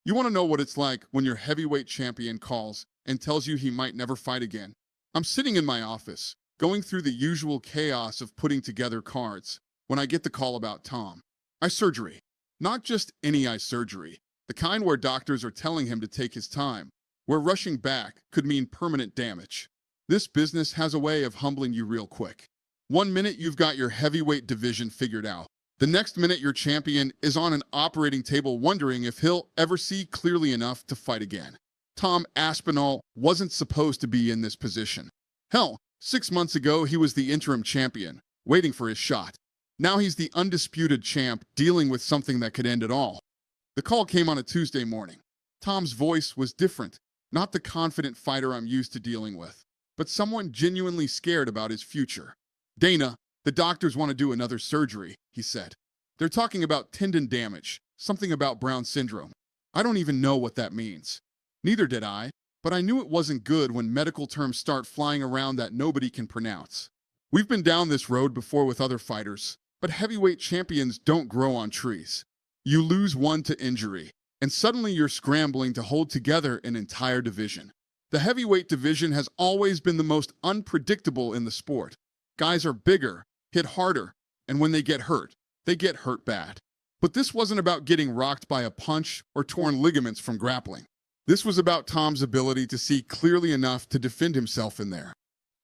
You want to know what it's like when your heavyweight champion calls and tells you he might never fight again? I'm sitting in my office, going through the usual chaos of putting together cards, when I get the call about Tom. Eye surgery. Not just any eye surgery, the kind where doctors are telling him to take his time, where rushing back could mean permanent damage. This business has a way of humbling you real quick. One minute you've got your heavyweight division figured out. The next minute your champion is on an operating table wondering if he'll ever see clearly enough to fight again. Tom Aspinall wasn't supposed to be in this position. Hell, 6 months ago he was the interim champion, waiting for his shot. Now he's the undisputed champ, dealing with something that could end it all. The call came on a Tuesday morning. Tom's voice was different, not the confident fighter I'm used to dealing with, but someone genuinely scared about his future. "Dana, the doctors want to do another surgery," he said. "They're talking about tendon damage, something about Brown syndrome. I don't even know what that means." Neither did I, but I knew it wasn't good when medical terms start flying around that nobody can pronounce. We've been down this road before with other fighters, but heavyweight champions don't grow on trees. You lose one to injury, and suddenly you're scrambling to hold together an entire division. The heavyweight division has always been the most unpredictable in the sport. Guys are bigger, hit harder, and when they get hurt bad. But this wasn't about getting rocked by a punch or torn ligaments from grappling. This was about Tom's ability to see clearly enough to defend himself in there.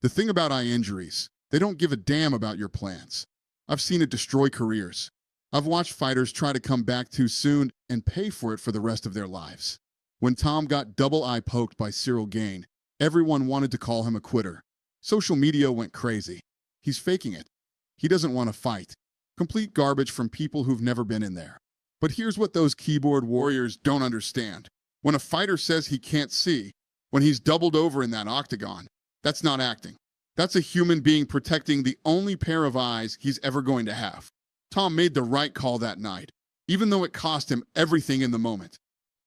The thing about eye injuries, they don't give a damn about your plans. I've seen it destroy careers. I've watched fighters try to come back too soon and pay for it for the rest of their lives. When Tom got double eye poked by Ciryl Gane, everyone wanted to call him a quitter. Social media went crazy. He's faking it. He doesn't want to fight. Complete garbage from people who've never been in there. But here's what those keyboard warriors don't understand. When a fighter says he can't see, when he's doubled over in that octagon, that's not acting. That's a human being protecting the only pair of eyes he's ever going to have. Tom made the right call that night, even though it cost him everything in the moment.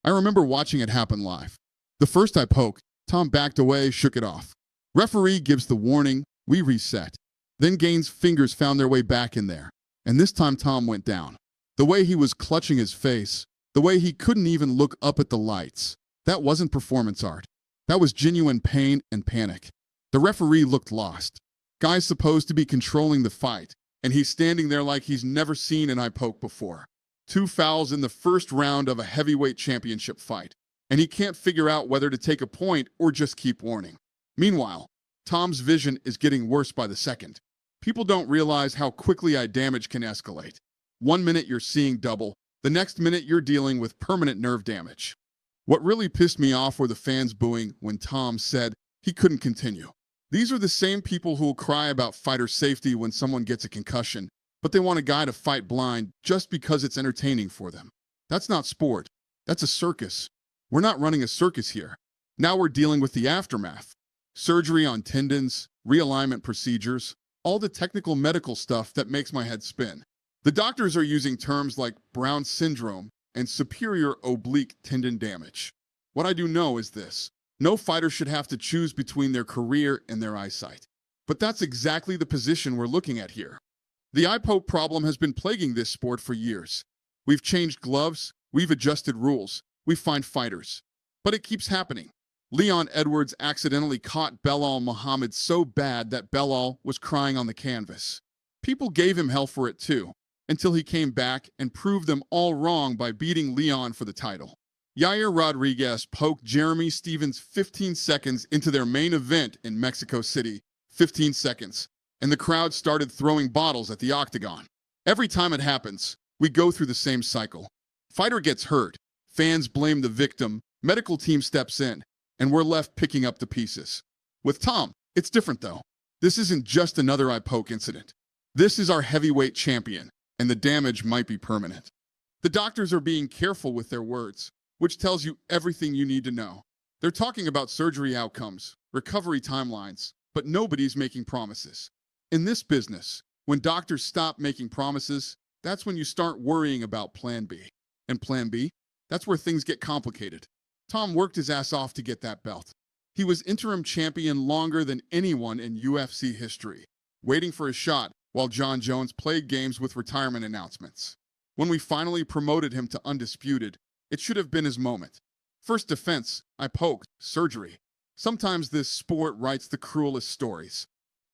I remember watching it happen live. The first eye poke, Tom backed away, shook it off. Referee gives the warning, we reset. Then Gane's fingers found their way back in there, and this time Tom went down. The way he was clutching his face, the way he couldn't even look up at the lights, that wasn't performance art. That was genuine pain and panic. The referee looked lost. Guy's supposed to be controlling the fight, and he's standing there like he's never seen an eye poke before. 2 fouls in the first round of a heavyweight championship fight, and he can't figure out whether to take a point or just keep warning. Meanwhile, Tom's vision is getting worse by the second. People don't realize how quickly eye damage can escalate. 1 minute you're seeing double, the next minute you're dealing with permanent nerve damage. What really pissed me off were the fans booing when Tom said he couldn't continue. These are the same people who will cry about fighter safety when someone gets a concussion, but they want a guy to fight blind just because it's entertaining for them. That's not sport. That's a circus. We're not running a circus here. Now we're dealing with the aftermath. Surgery on tendons, realignment procedures, all the technical medical stuff that makes my head spin. The doctors are using terms like Brown syndrome and superior oblique tendon damage. What I do know is this. No fighter should have to choose between their career and their eyesight. But that's exactly the position we're looking at here. The eye poke problem has been plaguing this sport for years. We've changed gloves, we've adjusted rules, we find fighters. But it keeps happening. Leon Edwards accidentally caught Belal Muhammad so bad that Belal was crying on the canvas. People gave him hell for it too, until he came back and proved them all wrong by beating Leon for the title. Yair Rodriguez poked Jeremy Stephens 15 seconds into their main event in Mexico City, 15 seconds, and the crowd started throwing bottles at the octagon. Every time it happens, we go through the same cycle. Fighter gets hurt, fans blame the victim, medical team steps in, and we're left picking up the pieces. With Tom, it's different though. This isn't just another eye poke incident. This is our heavyweight champion, and the damage might be permanent. The doctors are being careful with their words, which tells you everything you need to know. They're talking about surgery outcomes, recovery timelines, but nobody's making promises. In this business, when doctors stop making promises, that's when you start worrying about Plan B. And Plan B? That's where things get complicated. Tom worked his ass off to get that belt. He was interim champion longer than anyone in UFC history, waiting for his shot while John Jones played games with retirement announcements. When we finally promoted him to undisputed, It should have been his moment. First defense, I poked, surgery. Sometimes this sport writes the cruelest stories.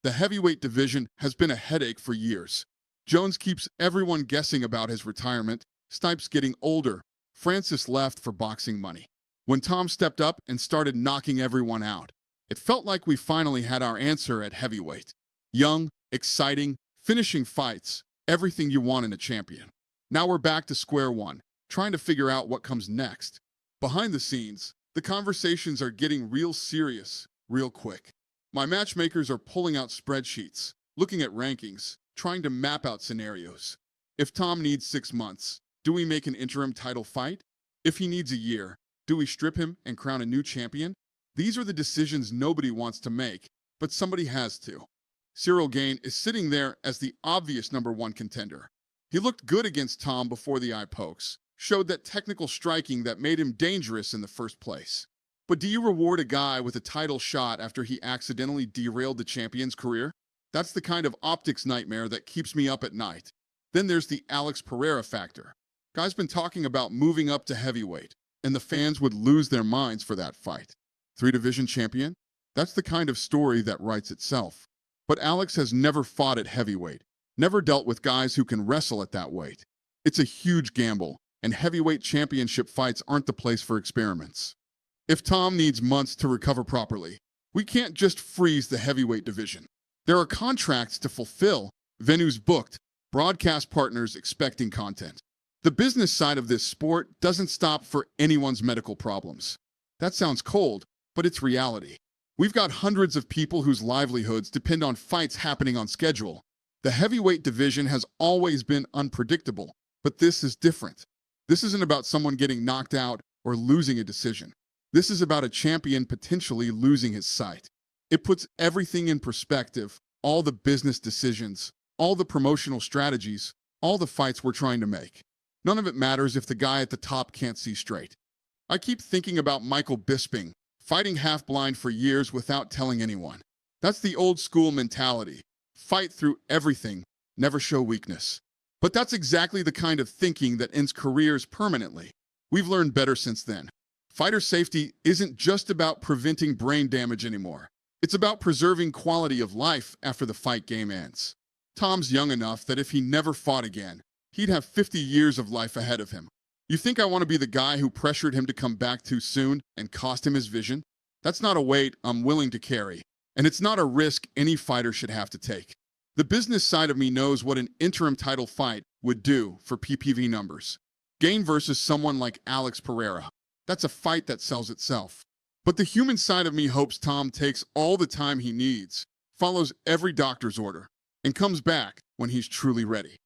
The heavyweight division has been a headache for years. Jones keeps everyone guessing about his retirement, Stipe's getting older, Francis left for boxing money. When Tom stepped up and started knocking everyone out, it felt like we finally had our answer at heavyweight. Young, exciting, finishing fights, everything you want in a champion. Now we're back to square one, trying to figure out what comes next. Behind the scenes, the conversations are getting real serious, real quick. My matchmakers are pulling out spreadsheets, looking at rankings, trying to map out scenarios. If Tom needs 6 months, do we make an interim title fight? If he needs a year, do we strip him and crown a new champion? These are the decisions nobody wants to make, but somebody has to. Ciryl Gane is sitting there as the obvious #1 contender. He looked good against Tom before the eye pokes, showed that technical striking that made him dangerous in the first place. But do you reward a guy with a title shot after he accidentally derailed the champion's career? That's the kind of optics nightmare that keeps me up at night. Then there's the Alex Pereira factor. Guy's been talking about moving up to heavyweight, and the fans would lose their minds for that fight. 3-division champion? That's the kind of story that writes itself. But Alex has never fought at heavyweight, never dealt with guys who can wrestle at that weight. It's a huge gamble, and heavyweight championship fights aren't the place for experiments. If Tom needs months to recover properly, we can't just freeze the heavyweight division. There are contracts to fulfill, venues booked, broadcast partners expecting content. The business side of this sport doesn't stop for anyone's medical problems. That sounds cold, but it's reality. We've got hundreds of people whose livelihoods depend on fights happening on schedule. The heavyweight division has always been unpredictable, but this is different. This isn't about someone getting knocked out or losing a decision. This is about a champion potentially losing his sight. It puts everything in perspective, all the business decisions, all the promotional strategies, all the fights we're trying to make. None of it matters if the guy at the top can't see straight. I keep thinking about Michael Bisping, fighting half-blind for years without telling anyone. That's the old school mentality. Fight through everything, never show weakness. But that's exactly the kind of thinking that ends careers permanently. We've learned better since then. Fighter safety isn't just about preventing brain damage anymore. It's about preserving quality of life after the fight game ends. Tom's young enough that if he never fought again, he'd have 50 years of life ahead of him. You think I want to be the guy who pressured him to come back too soon and cost him his vision? That's not a weight I'm willing to carry, and it's not a risk any fighter should have to take. The business side of me knows what an interim title fight would do for PPV numbers. Gane versus someone like Alex Pereira. That's a fight that sells itself. But the human side of me hopes Tom takes all the time he needs, follows every doctor's order, and comes back when he's truly ready.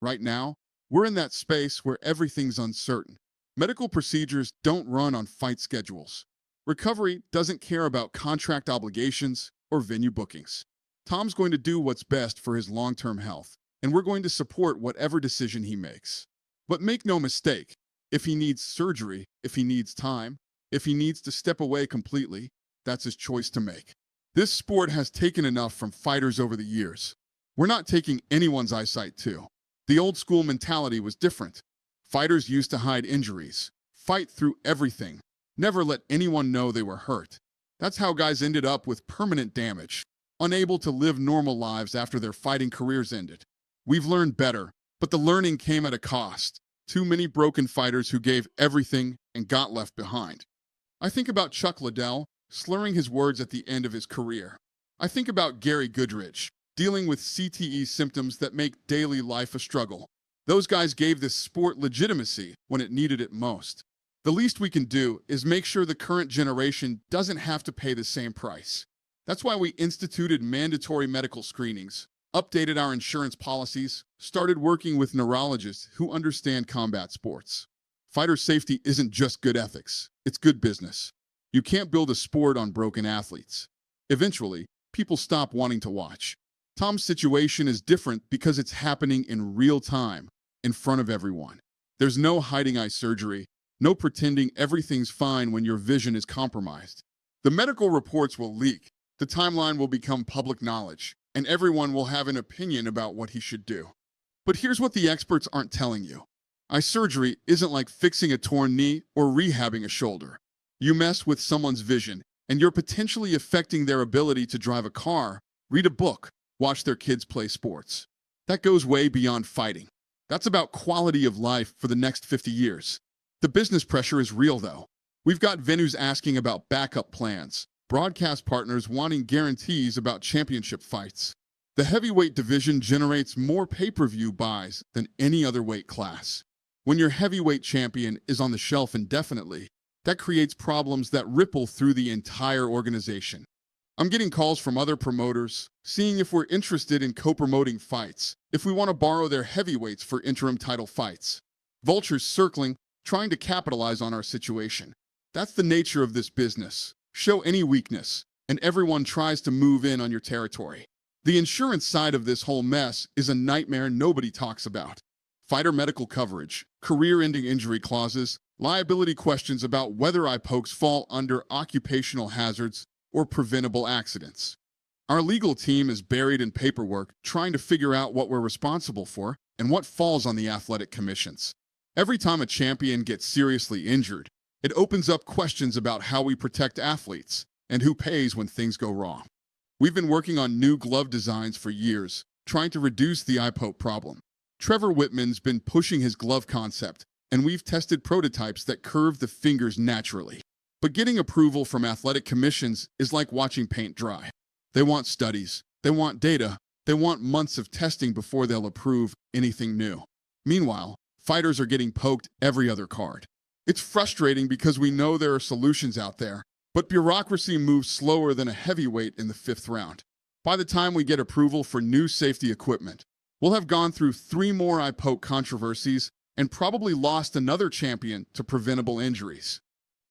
Right now, we're in that space where everything's uncertain. Medical procedures don't run on fight schedules. Recovery doesn't care about contract obligations or venue bookings. Tom's going to do what's best for his long-term health, and we're going to support whatever decision he makes. But make no mistake, if he needs surgery, if he needs time, if he needs to step away completely, that's his choice to make. This sport has taken enough from fighters over the years. We're not taking anyone's eyesight too. The old school mentality was different. Fighters used to hide injuries, fight through everything, never let anyone know they were hurt. That's how guys ended up with permanent damage, unable to live normal lives after their fighting careers ended. We've learned better, but the learning came at a cost. Too many broken fighters who gave everything and got left behind. I think about Chuck Liddell slurring his words at the end of his career. I think about Gary Goodridge dealing with CTE symptoms that make daily life a struggle. Those guys gave this sport legitimacy when it needed it most. The least we can do is make sure the current generation doesn't have to pay the same price. That's why we instituted mandatory medical screenings, updated our insurance policies, started working with neurologists who understand combat sports. Fighter safety isn't just good ethics, it's good business. You can't build a sport on broken athletes. Eventually, people stop wanting to watch. Tom's situation is different because it's happening in real time, in front of everyone. There's no hiding eye surgery, no pretending everything's fine when your vision is compromised. The medical reports will leak, the timeline will become public knowledge, and everyone will have an opinion about what he should do. But here's what the experts aren't telling you. Eye surgery isn't like fixing a torn knee or rehabbing a shoulder. You mess with someone's vision, and you're potentially affecting their ability to drive a car, read a book, watch their kids play sports. That goes way beyond fighting. That's about quality of life for the next 50 years. The business pressure is real, though. We've got venues asking about backup plans, broadcast partners wanting guarantees about championship fights. The heavyweight division generates more pay-per-view buys than any other weight class. When your heavyweight champion is on the shelf indefinitely, that creates problems that ripple through the entire organization. I'm getting calls from other promoters, seeing if we're interested in co-promoting fights, if we want to borrow their heavyweights for interim title fights. Vultures circling, trying to capitalize on our situation. That's the nature of this business. Show any weakness, and everyone tries to move in on your territory. The insurance side of this whole mess is a nightmare nobody talks about. Fighter medical coverage, career-ending injury clauses, liability questions about whether eye pokes fall under occupational hazards or preventable accidents. Our legal team is buried in paperwork trying to figure out what we're responsible for and what falls on the athletic commissions. Every time a champion gets seriously injured, it opens up questions about how we protect athletes and who pays when things go wrong. We've been working on new glove designs for years, trying to reduce the eye poke problem. Trevor Whitman's been pushing his glove concept, and we've tested prototypes that curve the fingers naturally. But getting approval from athletic commissions is like watching paint dry. They want studies, they want data, they want months of testing before they'll approve anything new. Meanwhile, fighters are getting poked every other card. It's frustrating because we know there are solutions out there, but bureaucracy moves slower than a heavyweight in the 5th round. By the time we get approval for new safety equipment, we'll have gone through 3 more eye poke controversies and probably lost another champion to preventable injuries.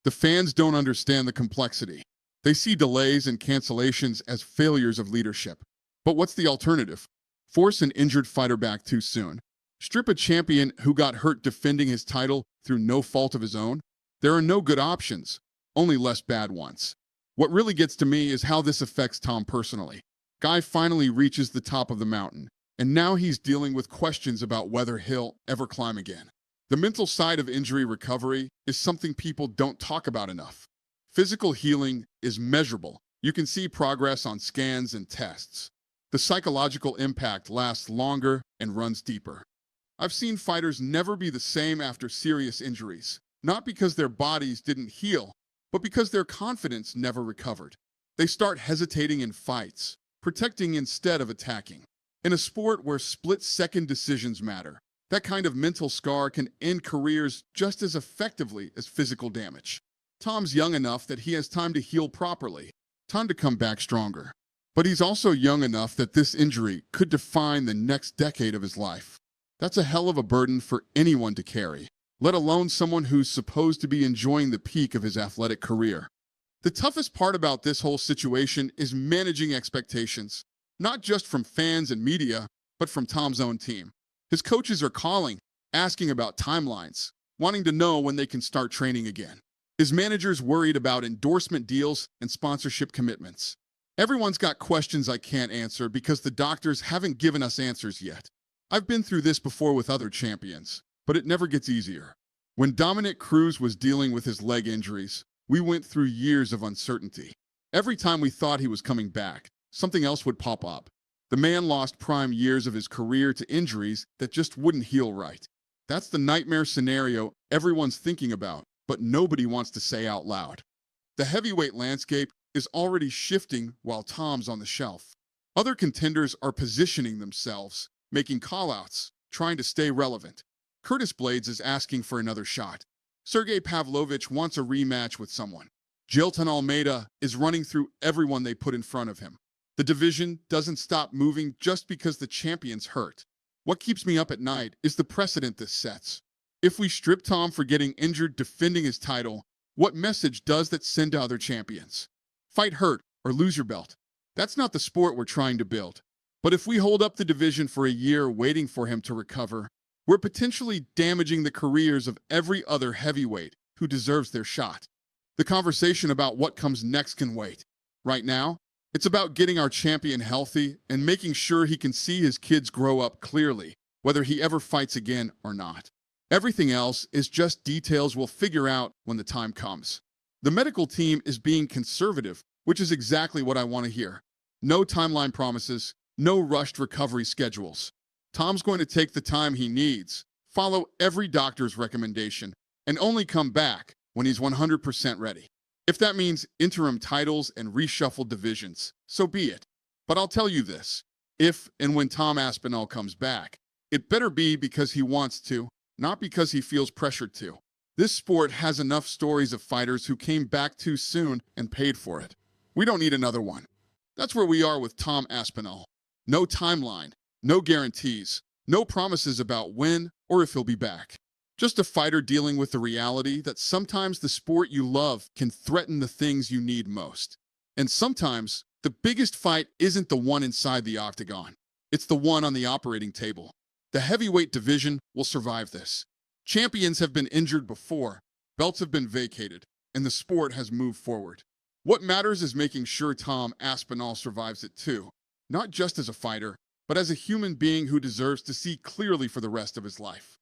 The fans don't understand the complexity. They see delays and cancellations as failures of leadership. But what's the alternative? Force an injured fighter back too soon? Strip a champion who got hurt defending his title through no fault of his own? There are no good options, only less bad ones. What really gets to me is how this affects Tom personally. Guy finally reaches the top of the mountain, and now he's dealing with questions about whether he'll ever climb again. The mental side of injury recovery is something people don't talk about enough. Physical healing is measurable. You can see progress on scans and tests. The psychological impact lasts longer and runs deeper. I've seen fighters never be the same after serious injuries, not because their bodies didn't heal, but because their confidence never recovered. They start hesitating in fights, protecting instead of attacking. In a sport where split-second decisions matter, that kind of mental scar can end careers just as effectively as physical damage. Tom's young enough that he has time to heal properly, time to come back stronger. But he's also young enough that this injury could define the next decade of his life. That's a hell of a burden for anyone to carry, let alone someone who's supposed to be enjoying the peak of his athletic career. The toughest part about this whole situation is managing expectations, not just from fans and media, but from Tom's own team. His coaches are calling, asking about timelines, wanting to know when they can start training again. His manager's worried about endorsement deals and sponsorship commitments. Everyone's got questions I can't answer because the doctors haven't given us answers yet. I've been through this before with other champions, but it never gets easier. When Dominic Cruz was dealing with his leg injuries, we went through years of uncertainty. Every time we thought he was coming back, something else would pop up. The man lost prime years of his career to injuries that just wouldn't heal right. That's the nightmare scenario everyone's thinking about, but nobody wants to say out loud. The heavyweight landscape is already shifting while Tom's on the shelf. Other contenders are positioning themselves, making call-outs, trying to stay relevant. Curtis Blades is asking for another shot. Sergey Pavlovich wants a rematch with someone. Jilton Almeida is running through everyone they put in front of him. The division doesn't stop moving just because the champion's hurt. What keeps me up at night is the precedent this sets. If we strip Tom for getting injured defending his title, what message does that send to other champions? Fight hurt or lose your belt. That's not the sport we're trying to build. But if we hold up the division for a year waiting for him to recover, we're potentially damaging the careers of every other heavyweight who deserves their shot. The conversation about what comes next can wait. Right now, it's about getting our champion healthy and making sure he can see his kids grow up clearly, whether he ever fights again or not. Everything else is just details we'll figure out when the time comes. The medical team is being conservative, which is exactly what I want to hear. No timeline promises, no rushed recovery schedules. Tom's going to take the time he needs, follow every doctor's recommendation, and only come back when he's 100% ready. If that means interim titles and reshuffled divisions, so be it. But I'll tell you this, if and when Tom Aspinall comes back, it better be because he wants to, not because he feels pressured to. This sport has enough stories of fighters who came back too soon and paid for it. We don't need another one. That's where we are with Tom Aspinall. No timeline, no guarantees, no promises about when or if he'll be back. Just a fighter dealing with the reality that sometimes the sport you love can threaten the things you need most. And sometimes, the biggest fight isn't the one inside the octagon. It's the one on the operating table. The heavyweight division will survive this. Champions have been injured before, belts have been vacated, and the sport has moved forward. What matters is making sure Tom Aspinall survives it too, not just as a fighter, but as a human being who deserves to see clearly for the rest of his life.